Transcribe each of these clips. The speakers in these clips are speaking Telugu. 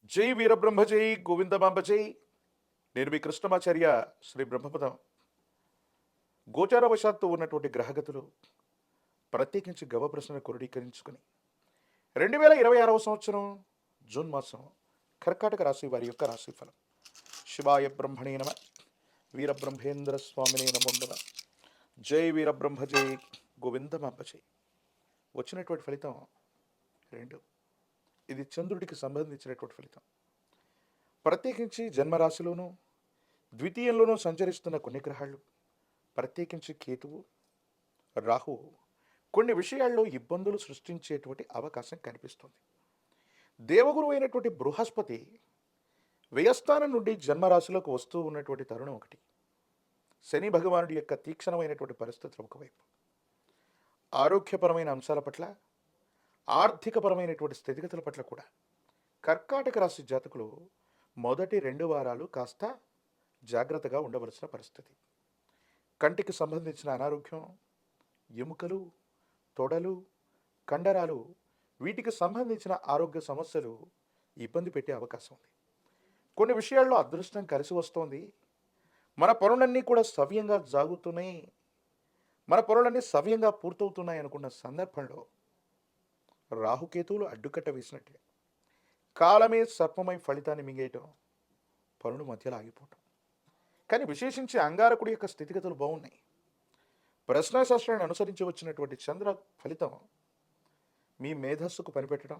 జై వీరబ్రహ్మ జై గోవిందమాంబ జై. నేను మీ కృష్ణమాచార్య శ్రీ బ్రహ్మపదం. గోచారవశాత్తు ఉన్నటువంటి గ్రహగతులు ప్రత్యేకించి గవ ప్రశ్న క్రోడీకరించుకుని 2026వ సంవత్సరం జూన్ మాసం కర్కాటక రాశి వారి యొక్క రాశిఫలం. శివాయ బ్రహ్మణే నమ. వీరబ్రహ్మేంద్ర స్వామినే నమో నమ. జై వీరబ్రహ్మ జై గోవిందమాంబ జై. వచ్చినటువంటి ఫలితం 2. ఇది చంద్రుడికి సంబంధించినటువంటి ఫలితం. ప్రత్యేకించి జన్మరాశిలోనూ ద్వితీయంలోనూ సంచరిస్తున్న కొన్ని గ్రహాలు, ప్రత్యేకించి కేతువు, రాహువు కొన్ని విషయాల్లో ఇబ్బందులు సృష్టించేటువంటి అవకాశం కనిపిస్తుంది. దేవగురు అయినటువంటి బృహస్పతి వ్యయస్థానం నుండి జన్మరాశిలోకి వస్తూ ఉన్నటువంటి తరుణం ఒకటి. శని భగవానుడి యొక్క తీక్షణమైనటువంటి పరిస్థితులు ఒకవైపు. ఆరోగ్యపరమైన అంశాల పట్ల, ఆర్థికపరమైనటువంటి స్థితిగతుల పట్ల కూడా కర్కాటక రాశి జాతకులు మొదటి 2 వారాలు కాస్త జాగ్రత్తగా ఉండవలసిన పరిస్థితి. కంటికి సంబంధించిన అనారోగ్యం, ఎముకలు, తొడలు, కండరాలు, వీటికి సంబంధించిన ఆరోగ్య సమస్యలు ఇబ్బంది పెట్టే అవకాశం ఉంది. కొన్ని విషయాల్లో అదృష్టం కలిసి వస్తోంది. మన పనులన్నీ కూడా సవ్యంగా జాగుతున్నాయి, మన పనులన్నీ సవ్యంగా పూర్తవుతున్నాయి అనుకున్న సందర్భంలో రాహుకేతువులు అడ్డుకట్ట వేసినట్టే కాలమే సర్పమై ఫలితాన్ని మింగేయటం, పనులు మధ్యలో ఆగిపోవటం. కానీ విశేషించి అంగారకుడి యొక్క స్థితిగతులు బాగున్నాయి. ప్రశ్నాశాస్త్రాన్ని అనుసరించి వచ్చినటువంటి చంద్ర ఫలితం మీ మేధస్సుకు పనిపెట్టడం,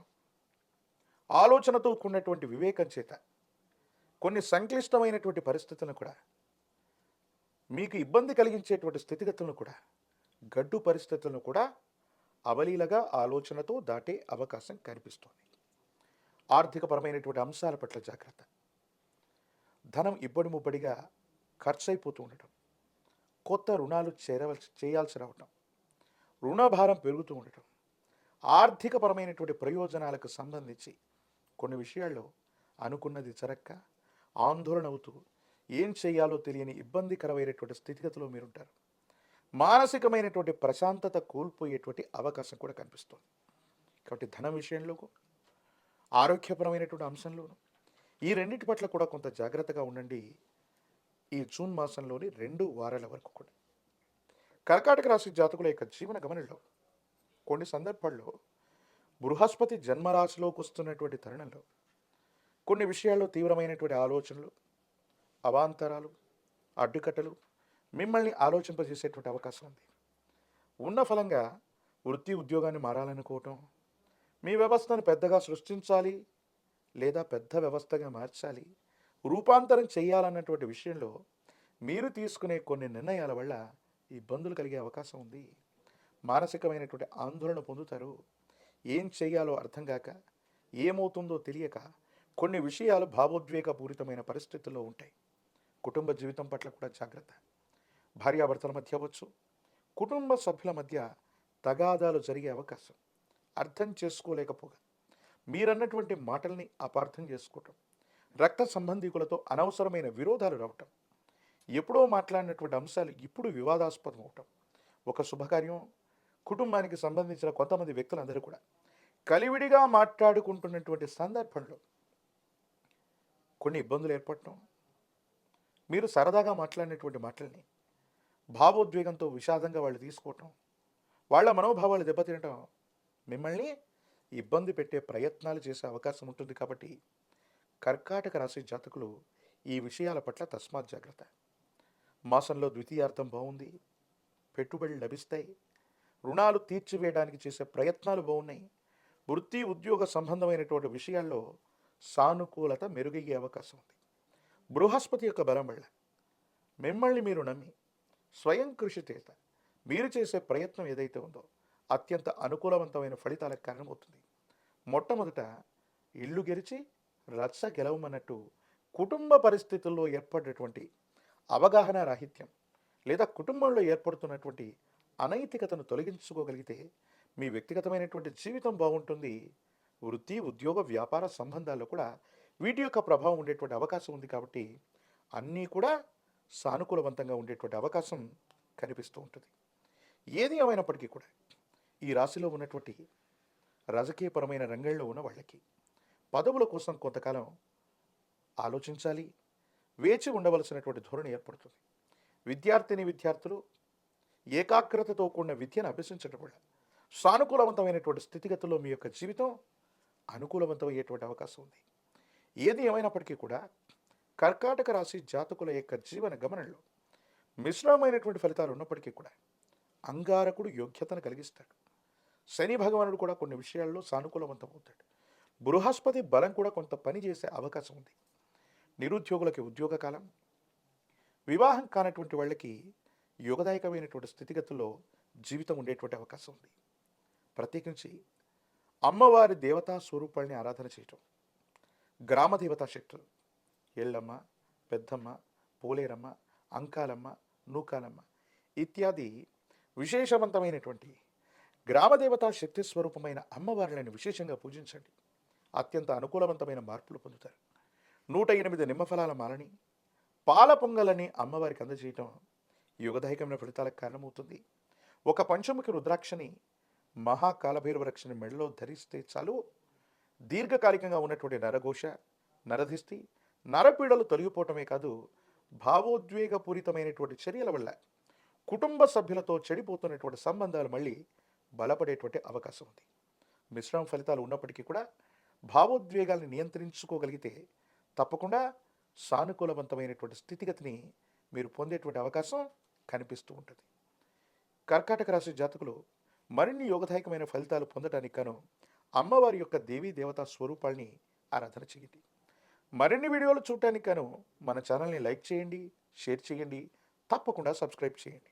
ఆలోచనతో కూడినటువంటి వివేకం చేత కొన్ని సంక్లిష్టమైనటువంటి పరిస్థితులను కూడా, మీకు ఇబ్బంది కలిగించేటువంటి స్థితిగతులను కూడా, గడ్డు పరిస్థితులను కూడా అవలీలగా ఆలోచనతో దాటే అవకాశం కనిపిస్తోంది. ఆర్థికపరమైనటువంటి అంశాల పట్ల జాగ్రత్త. ధనం ఇబ్బడి ముబ్బడిగా ఖర్చు అయిపోతూ ఉండటం, కొత్త రుణాలు చేయాల్సి రావటం, రుణభారం పెరుగుతూ ఉండటం, ఆర్థికపరమైనటువంటి ప్రయోజనాలకు సంబంధించి కొన్ని విషయాల్లో అనుకున్నది జరక్క ఆందోళన అవుతూ ఏం చేయాలో తెలియని ఇబ్బందికరమైనటువంటి స్థితిగతిలో మీరుంటారు. మానసికమైనటువంటి ప్రశాంతత కోల్పోయేటువంటి అవకాశం కూడా కనిపిస్తుంది. కాబట్టి ధన విషయంలో, ఆరోగ్యపరమైనటువంటి అంశంలోనూ ఈ రెండింటి పట్ల కూడా కొంత జాగ్రత్తగా ఉండండి. ఈ జూన్ మాసంలోని 2 వారాల వరకు కూడా కర్కాటక రాశి జాతకుల యొక్క జీవన గమనంలో కొన్ని సందర్భాల్లో బృహస్పతి జన్మరాశిలోకి వస్తున్నటువంటి తరుణంలో కొన్ని విషయాల్లో తీవ్రమైనటువంటి ఆలోచనలు, అవాంతరాలు, అడ్డుకట్టలు మిమ్మల్ని ఆలోచింపజేసేటువంటి అవకాశం ఉంది. ఉన్న ఫలంగా వృత్తి ఉద్యోగాన్ని మారాలనుకోవటం, మీ వ్యవస్థను పెద్దగా సృష్టించాలి లేదా పెద్ద వ్యవస్థగా మార్చాలి, రూపాంతరం చేయాలన్నటువంటి విషయంలో మీరు తీసుకునే కొన్ని నిర్ణయాల వల్ల ఇబ్బందులు కలిగే అవకాశం ఉంది. మానసికమైనటువంటి ఆందోళన పొందుతారు. ఏం చేయాలో అర్థం కాక, ఏమవుతుందో తెలియక కొన్ని విషయాలు భావోద్వేగపూరితమైన పరిస్థితుల్లో ఉంటాయి. కుటుంబ జీవితం పట్ల కూడా జాగ్రత్త. భార్యాభర్తల మధ్య అవ్వచ్చు, కుటుంబ సభ్యుల మధ్య తగాదాలు జరిగే అవకాశం. అర్థం చేసుకోలేకపోగా మీరన్నటువంటి మాటల్ని అపార్థం చేసుకోవటం, రక్త సంబంధికులతో అనవసరమైన విరోధాలు రావటం, ఎప్పుడో మాట్లాడినటువంటి అంశాలు ఇప్పుడు వివాదాస్పదం అవటం, ఒక శుభకార్యం, కుటుంబానికి సంబంధించిన కొంతమంది వ్యక్తులందరూ కూడా కలివిడిగా మాట్లాడుకుంటున్నటువంటి సందర్భంలో కొన్ని ఇబ్బందులు ఏర్పడటం, మీరు సరదాగా మాట్లాడినటువంటి మాటల్ని భావోద్వేగంతో విషాదంగా వాళ్ళు తీసుకోవటం, వాళ్ళ మనోభావాలు దెబ్బతినటం మిమ్మల్ని ఇబ్బంది పెట్టే ప్రయత్నాలు చేసే అవకాశం ఉంటుంది. కాబట్టి కర్కాటక రాశి జాతకులు ఈ విషయాల పట్ల తస్మాత్ జాగ్రత్త. మాసంలో ద్వితీయార్థం బాగుంది, పెట్టుబడులు లభిస్తాయి, రుణాలు తీర్చివేయడానికి చేసే ప్రయత్నాలు బాగున్నాయి, వృత్తి ఉద్యోగ సంబంధమైనటువంటి విషయాల్లో సానుకూలత మెరుగయ్యే అవకాశం ఉంది. బృహస్పతి యొక్క బలం వల్ల మిమ్మల్ని మీరు నమ్మి స్వయం కృషి చేత మీరు చేసే ప్రయత్నం ఏదైతే ఉందో అత్యంత అనుకూలవంతమైన ఫలితాలకు కారణమవుతుంది. మొట్టమొదట ఇల్లు గెలిచి రచ్చ గెలవమన్నట్టు కుటుంబ పరిస్థితుల్లో ఏర్పడేటువంటి అవగాహన రాహిత్యం లేదా కుటుంబంలో ఏర్పడుతున్నటువంటి అనైతికతను తొలగించుకోగలిగితే మీ వ్యక్తిగతమైనటువంటి జీవితం బాగుంటుంది. వృత్తి ఉద్యోగ వ్యాపార సంబంధాల్లో కూడా వీటి యొక్క ప్రభావం ఉండేటువంటి అవకాశం ఉంది. కాబట్టి అన్నీ కూడా సానుకూలవంతంగా ఉండేటువంటి అవకాశం కనిపిస్తూ ఉంటుంది. ఏది ఏమైనప్పటికీ కూడా ఈ రాశిలో ఉన్నటువంటి రాజకీయపరమైన రంగంలో ఉన్న వాళ్ళకి, పదవుల కోసం కొంతకాలం ఆలోచించాలి, వేచి ఉండవలసినటువంటి ధోరణి ఏర్పడుతుంది. విద్యార్థులు ఏకాగ్రతతో కూడిన విద్యను అభ్యసించడం వల్ల సానుకూలవంతమైనటువంటి స్థితిగతుల్లో మీ యొక్క జీవితం అనుకూలవంతమయ్యేటువంటి అవకాశం ఉంది. ఏది ఏమైనప్పటికీ కూడా కర్కాటక రాశి జాతకుల యొక్క జీవన గమనంలో మిశ్రమమైనటువంటి ఫలితాలు ఉన్నప్పటికీ కూడా అంగారకుడు యోగ్యతను కలిగిస్తాడు. శని భగవానుడు కూడా కొన్ని విషయాల్లో సానుకూలవంతమవుతాడు. బృహస్పతి బలం కూడా కొంత పని చేసే అవకాశం ఉంది. నిరుద్యోగులకి ఉద్యోగ కాలం, వివాహం కానటువంటి వాళ్ళకి యోగదాయకమైనటువంటి స్థితిగతుల్లో జీవితం ఉండేటువంటి అవకాశం ఉంది. ప్రత్యేకించి అమ్మవారి దేవతా స్వరూపాన్ని ఆరాధన చేయటం, గ్రామ దేవతా శక్తులు ఎల్లమ్మ, పెద్దమ్మ, పోలేరమ్మ, అంకాలమ్మ, నూకాలమ్మ ఇత్యాది విశేషవంతమైనటువంటి గ్రామదేవతా శక్తి స్వరూపమైన అమ్మవారులను విశేషంగా పూజించండి. అత్యంత అనుకూలవంతమైన మార్పులు పొందుతారు. 108 నిమ్మఫలాల మాలని, పాల పొంగలని అమ్మవారికి అందజేయటం యుగదాయకమైన ఫలితాలకు కారణమవుతుంది. ఒక పంచముఖి రుద్రాక్షని మహాకాలభైరవ రక్షణ మెడలో ధరిస్తే చాలు, దీర్ఘకాలికంగా ఉన్నటువంటి నరఘోష, నరధిష్టి, నరపీడలు తొలగిపోవటమే కాదు, భావోద్వేగపూరితమైనటువంటి చర్యల వల్ల కుటుంబ సభ్యులతో చెడిపోతున్నటువంటి సంబంధాలు మళ్ళీ బలపడేటువంటి అవకాశం ఉంది. మిశ్రమ ఫలితాలు ఉన్నప్పటికీ కూడా భావోద్వేగాల్ని నియంత్రించుకోగలిగితే తప్పకుండా సానుకూలవంతమైనటువంటి స్థితిగతిని మీరు పొందేటువంటి అవకాశం కనిపిస్తూ ఉంటుంది. కర్కాటక రాశి జాతకులు మరిన్ని యోగదాయకమైన ఫలితాలు పొందడానికి గాను అమ్మవారి యొక్క దేవీ దేవతా స్వరూపాల్ని ఆరాధన చేయండి. మరిన్ని వీడియోలు చూడటానికి గాను మన ఛానల్ని లైక్ చేయండి, షేర్ చేయండి, తప్పకుండా సబ్స్క్రైబ్ చేయండి.